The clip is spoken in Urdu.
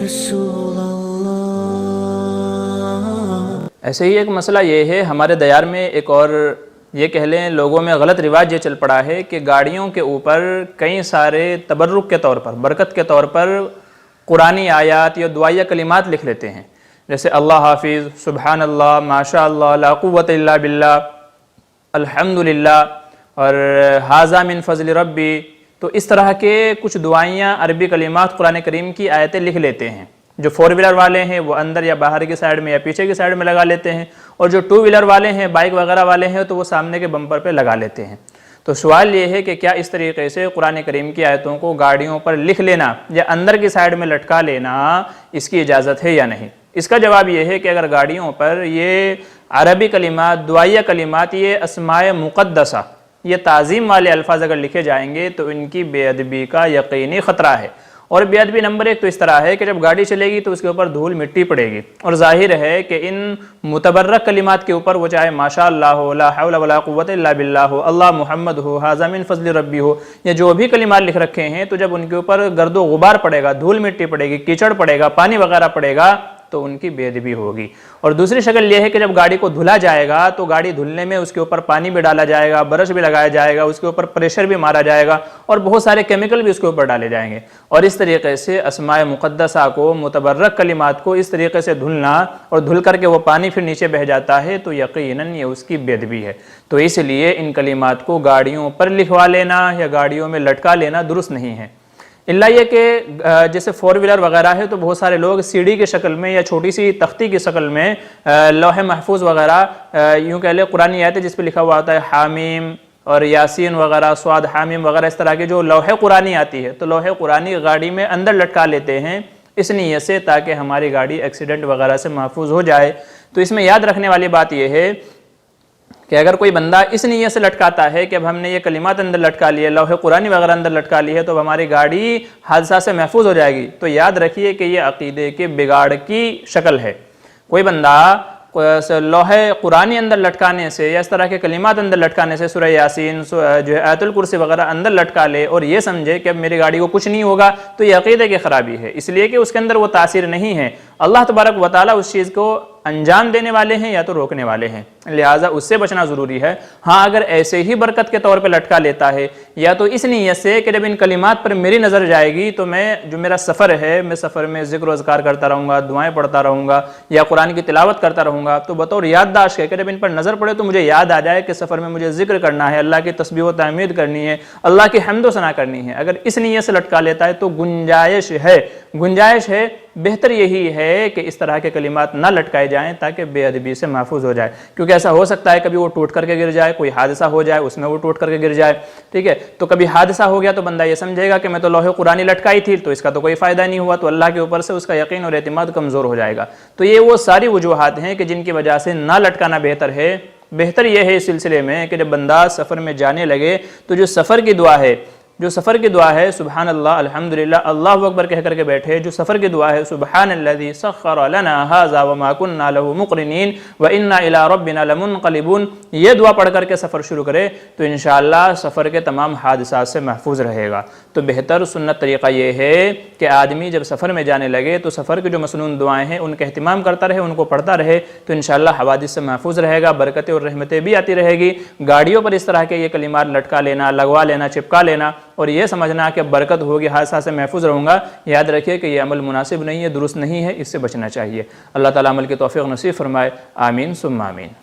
رسول اللہ۔ ایسے ہی ایک مسئلہ یہ ہے، ہمارے دیار میں ایک اور یہ کہہ لیں لوگوں میں غلط رواج یہ چل پڑا ہے کہ گاڑیوں کے اوپر کئی سارے تبرک کے طور پر، برکت کے طور پر قرآنی آیات یا دعائیہ کلمات لکھ لیتے ہیں، جیسے اللہ حافظ، سبحان اللہ، ماشاء اللہ، لا قوت الا باللہ، الحمدللہ، اور ھذا من فضل ربی۔ تو اس طرح کے کچھ دعائیاں عربی کلمات قرآن کریم کی آیتیں لکھ لیتے ہیں۔ جو 4 ویلر والے ہیں وہ اندر یا باہر کی سائیڈ میں یا پیچھے کی سائیڈ میں لگا لیتے ہیں، اور جو 2 ویلر والے ہیں، بائک وغیرہ والے ہیں، تو وہ سامنے کے بمپر پہ لگا لیتے ہیں۔ تو سوال یہ ہے کہ کیا اس طریقے سے قرآن کریم کی آیتوں کو گاڑیوں پر لکھ لینا یا اندر کی سائیڈ میں لٹکا لینا، اس کی اجازت ہے یا نہیں؟ اس کا جواب یہ ہے کہ اگر گاڑیوں پر یہ عربی کلمات، دعائیہ کلمات، یہ اسماء مقدسہ، یہ تعظیم والے الفاظ اگر لکھے جائیں گے تو ان کی بے ادبی کا یقینی خطرہ ہے۔ اور بے ادبی نمبر 1 تو اس طرح ہے کہ جب گاڑی چلے گی تو اس کے اوپر دھول مٹی پڑے گی، اور ظاہر ہے کہ ان متبرک کلمات کے اوپر وہ چاہے ماشاء اللہ ہو، لا حول ولا قوت الا باللہ ہو، اللہ محمد ہو، ھذا من فضل ربی ہو، یا جو بھی کلمات لکھ رکھے ہیں، تو جب ان کے اوپر گرد و غبار پڑے گا، دھول مٹی پڑے گی، کیچڑ پڑے گا، پانی وغیرہ پڑے گا، تو ان کی بے ادبی ہوگی۔ اور دوسری شکل یہ ہے کہ جب گاڑی کو دھلا جائے گا تو گاڑی دھلنے میں اس کے اوپر پانی بھی ڈالا جائے گا، برش بھی لگایا جائے گا، اس کے اوپر پریشر بھی مارا جائے گا، اور بہت سارے کیمیکل بھی اس کے اوپر ڈالے جائیں گے، اور اس طریقے سے اسماء مقدسہ کو، متبرک کلمات کو اس طریقے سے دھلنا، اور دھل کر کے وہ پانی پھر نیچے بہہ جاتا ہے، تو یقیناً یہ اس کی بے ادبی ہے۔ تو اس لیے ان کلمات کو گاڑیوں پر لکھوا لینا یا گاڑیوں میں لٹکا لینا درست نہیں ہے۔ اللہ یہ کہ جیسے 4 ویلر وغیرہ ہے تو بہت سارے لوگ سی ڈی کی شکل میں یا چھوٹی سی تختی کی شکل میں لوح محفوظ وغیرہ، یوں کہہ لیں قرآنی آیت جس پہ لکھا ہوا ہوتا ہے حامیم اور یاسین وغیرہ، سواد حامیم وغیرہ، اس طرح کی جو لوح قرآنی آتی ہے، تو لوح قرآنی گاڑی میں اندر لٹکا لیتے ہیں اس نیت سے تاکہ ہماری گاڑی ایکسیڈنٹ وغیرہ سے محفوظ ہو جائے۔ تو اس میں یاد رکھنے والی بات یہ ہے کہ اگر کوئی بندہ اس نیت سے لٹکاتا ہے کہ اب ہم نے یہ کلمات اندر لٹکا لیے، لوح قرآنی وغیرہ اندر لٹکا لی ہے، تو ہماری گاڑی حادثہ سے محفوظ ہو جائے گی، تو یاد رکھیے کہ یہ عقیدے کے بگاڑ کی شکل ہے۔ کوئی بندہ لوح قرآنی اندر لٹکانے سے یا اس طرح کے کلمات اندر لٹکانے سے، سورہ یاسین، جو ہے آیت الکرسی وغیرہ اندر لٹکا لے اور یہ سمجھے کہ اب میری گاڑی کو کچھ نہیں ہوگا، تو یہ عقیدے کی خرابی ہے، اس لیے کہ اس کے اندر وہ تاثیر نہیں ہے۔ اللہ تبارک و تعالیٰ اس چیز کو انجام دینے والے ہیں یا تو روکنے والے ہیں، لہٰذا اس سے بچنا ضروری ہے۔ ہاں اگر ایسے ہی برکت کے طور پہ لٹکا لیتا ہے یا تو اس نیت سے کہ جب ان کلمات پر میری نظر جائے گی تو میں جو میرا سفر ہے، میں سفر میں ذکر و اذکار کرتا رہوں گا، دعائیں پڑھتا رہوں گا یا قرآن کی تلاوت کرتا رہوں گا، تو بطور یادداشت ہے کہ جب ان پر نظر پڑے تو مجھے یاد آ جائے کہ سفر میں مجھے ذکر کرنا ہے، اللہ کی تسبیح و تحمید کرنی ہے، اللہ کی حمد و ثنا کرنی ہے۔ اگر اس نیت سے لٹکا لیتا ہے تو گنجائش ہے، بہتر یہی ہے کہ اس طرح کے کلمات نہ لٹکائے جائیں تاکہ بے ادبی سے محفوظ ہو جائے، کیونکہ ایسا ہو سکتا ہے کبھی وہ ٹوٹ کر کے گر جائے، کوئی حادثہ ہو جائے اس میں وہ ٹوٹ کر کے گر جائے، ٹھیک ہے؟ تو کبھی حادثہ ہو گیا تو بندہ یہ سمجھے گا کہ میں تو لوح قرآنی لٹکائی تھی تو اس کا تو کوئی فائدہ نہیں ہوا، تو اللہ کے اوپر سے اس کا یقین اور اعتماد کمزور ہو جائے گا۔ تو یہ وہ ساری وجوہات ہیں کہ جن کی وجہ سے نہ لٹکانا بہتر ہے۔ بہتر یہ ہے اس سلسلے میں کہ جب بندہ سفر میں جانے لگے تو جو سفر کی دعا ہے سبحان اللہ، الحمدللہ، اللہ اکبر کہہ کر کے بیٹھے، جو سفر کی دعا ہے سبحان الذی سخر لنا ھذا وما كنا له مقرنین وانا الى ربنا لمنقلبون، یہ دعا پڑھ کر کے سفر شروع کرے تو انشاءاللہ سفر کے تمام حادثات سے محفوظ رہے گا۔ تو بہتر سنت طریقہ یہ ہے کہ آدمی جب سفر میں جانے لگے تو سفر کی جو مسنون دعائیں ہیں ان کا اہتمام کرتا رہے، ان کو پڑھتا رہے، تو انشاءاللہ حوادث سے محفوظ رہے گا، برکتیں اور رحمتیں بھی آتی رہے گی۔ گاڑیوں پر اس طرح کے یہ کلمات لٹکا لینا، لگوا لینا، چپکا لینا اور یہ سمجھنا کہ برکت ہوگی، حادثہ سے محفوظ رہوں گا، یاد رکھیے کہ یہ عمل مناسب نہیں ہے، درست نہیں ہے، اس سے بچنا چاہیے۔ اللہ تعالیٰ عمل کی توفیق نصیب فرمائے، آمین ثم آمین۔